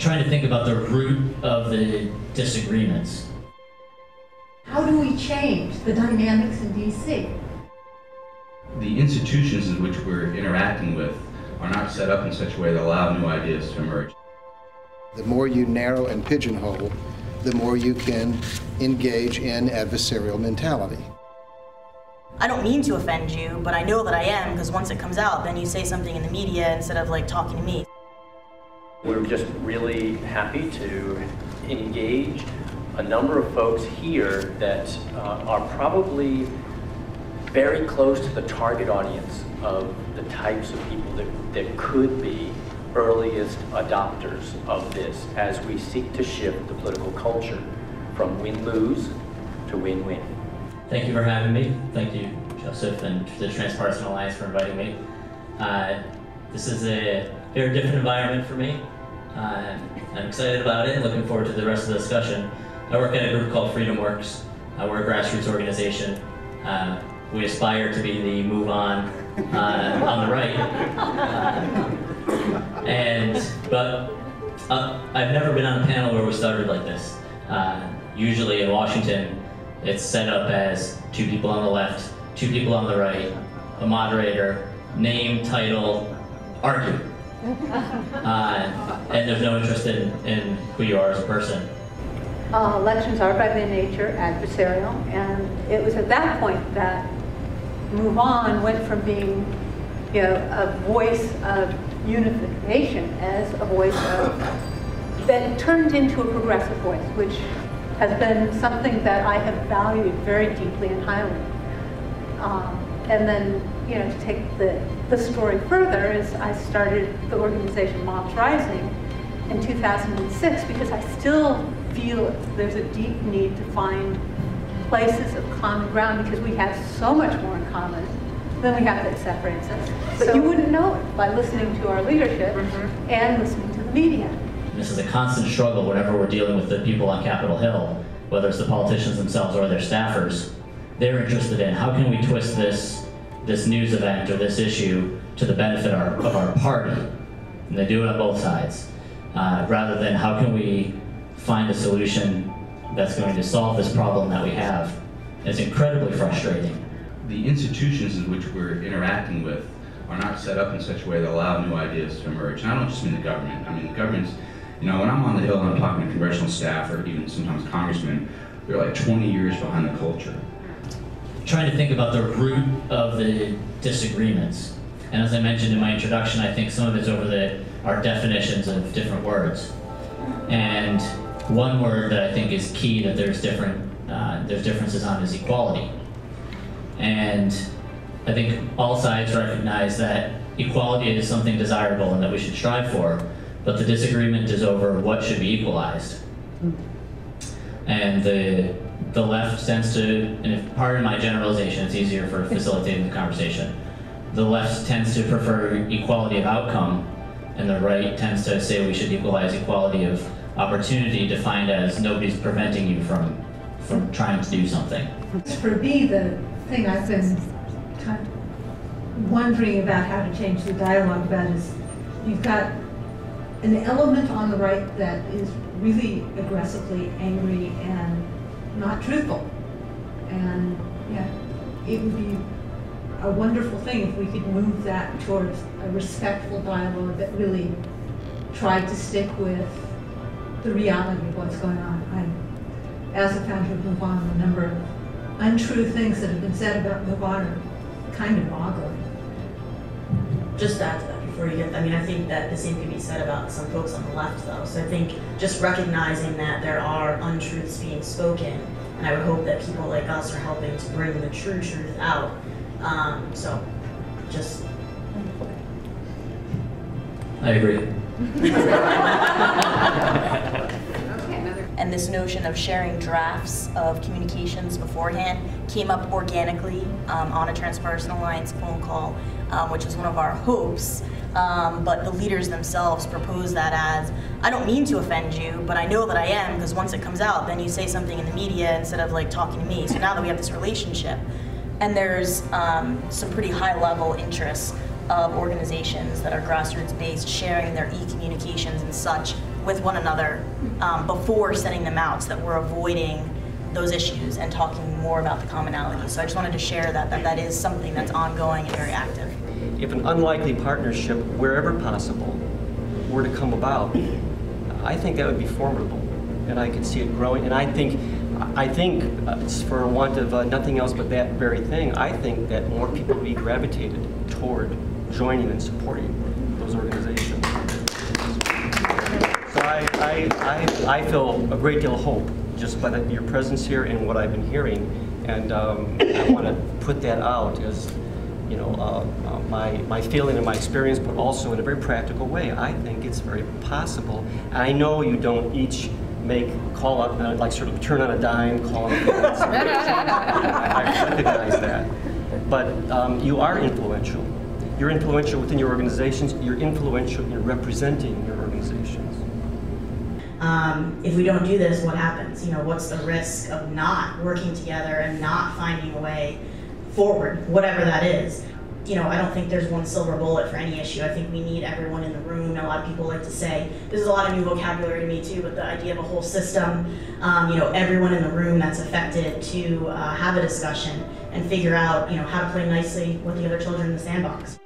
trying to think about the root of the disagreements. How do we change the dynamics in DC? The institutions in which we're interacting with are not set up in such a way that allow new ideas to emerge. The more you narrow and pigeonhole, the more you can engage in adversarial mentality. I don't mean to offend you, but I know that I am, because once it comes out, then you say something in the media instead of like talking to me. We're just really happy to engage a number of folks here that are probably very close to the target audience of the types of people that could be earliest adopters of this as we seek to shift the political culture from win-lose to win-win. Thank you for having me. Thank you, Joseph, and the Transpartisan Alliance for inviting me. This is a very different environment for me. I'm excited about it and looking forward to the rest of the discussion. I work at a group called Freedom Works. We're a grassroots organization. We aspire to be the move on the right. But I've never been on a panel where we started like this. Usually in Washington, it's set up as two people on the left, two people on the right, a moderator, name, title, argue. And there's no interest in who you are as a person. Elections are by their nature adversarial, and it was at that point that Move On went from being, a voice of unification as a voice of, that turned into a progressive voice, which has been something that I have valued very deeply and highly. And then, to take the story further, is I started the organization Mobs Rising in 2006 because I still feel there's a deep need to find places of common ground because we have so much more in common than we have that separates us. But you wouldn't know it by listening to our leadership and listening to the media. This is a constant struggle whenever we're dealing with the people on Capitol Hill, whether it's the politicians themselves or their staffers. They're interested in how can we twist this news event or this issue to the benefit of our party. And they do it on both sides. Rather than how can we find a solution that's going to solve this problem that we have. It's incredibly frustrating. The institutions in which we're interacting with are not set up in such a way that allow new ideas to emerge. And I don't just mean the government. I mean the government's, when I'm on the Hill and I'm talking to congressional staff or even sometimes congressmen, they're like 20 years behind the culture. Trying to think about the root of the disagreements. And as I mentioned in my introduction, I think some of it's over our definitions of different words. And one word that I think is key that there's differences on is equality. And I think all sides recognize that equality is something desirable and that we should strive for, but the disagreement is over what should be equalized. And the left tends to, and if pardon my generalization, it's easier for facilitating the conversation. The left tends to prefer equality of outcome, and the right tends to say we should equalize equality of opportunity, defined as nobody's preventing you from trying to do something. For me, the thing I've been kind of wondering about how to change the dialogue about is you've got an element on the right that is really aggressively angry and not truthful. And it would be a wonderful thing if we could move that towards a respectful dialogue that really tried to stick with the reality of what's going on. As a founder of Move On, the number of untrue things that have been said about Move On are kind of boggling. Just to add to that before you get, I think that the same can be said about some folks on the left though. So I think just recognizing that there are untruths being spoken, and I would hope that people like us are helping to bring the true truth out. So just. I agree. And this notion of sharing drafts of communications beforehand came up organically on a Transpartisan Alliance phone call, which was one of our hopes. But the leaders themselves proposed that as, I don't mean to offend you, but I know that I am, because once it comes out, then you say something in the media instead of like talking to me. So now that we have this relationship, and there's some pretty high level interests of organizations that are grassroots based sharing their e-communications and such with one another before sending them out, so that we're avoiding those issues and talking more about the commonalities. So I just wanted to share that is something that's ongoing and very active. If an unlikely partnership, wherever possible, were to come about, I think that would be formidable, and I could see it growing. And I think, for want of nothing else but that very thing, I think that more people would be gravitated toward joining and supporting those organizations. So I feel a great deal of hope just by your presence here and what I've been hearing, and I want to put that out as, you know, my feeling and my experience, but also in a very practical way. I think it's very possible. I know you don't each call up, like sort of turn on a dime, call up. I recognize that. But you are influential. You're influential within your organizations. You're influential in representing your organizations. If we don't do this, what happens? You know, what's the risk of not working together and not finding a way forward, whatever that is? You know, I don't think there's one silver bullet for any issue. I think we need everyone in the room. And a lot of people like to say, this is a lot of new vocabulary to me too, but the idea of a whole system, you know, everyone in the room that's affected to have a discussion and figure out, you know, how to play nicely with the other children in the sandbox.